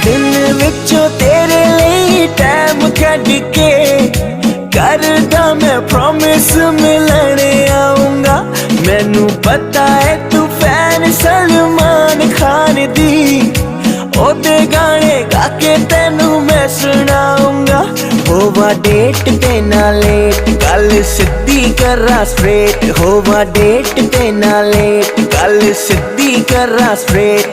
दिन विचों तेरे लिए टाइम कढ के करदा मैं प्रॉमिस मिलने आऊंगा। मैनू पता है तू फैन सलमान खान दी, ओदे गाने गा के तेनू मैं सुनाऊंगा। होवा डेट ते ना लेट, गल सिद्धी करा स्ट्रेट। होवा डेट ते ना लेट, गल सिद्धी करा स्ट्रेट।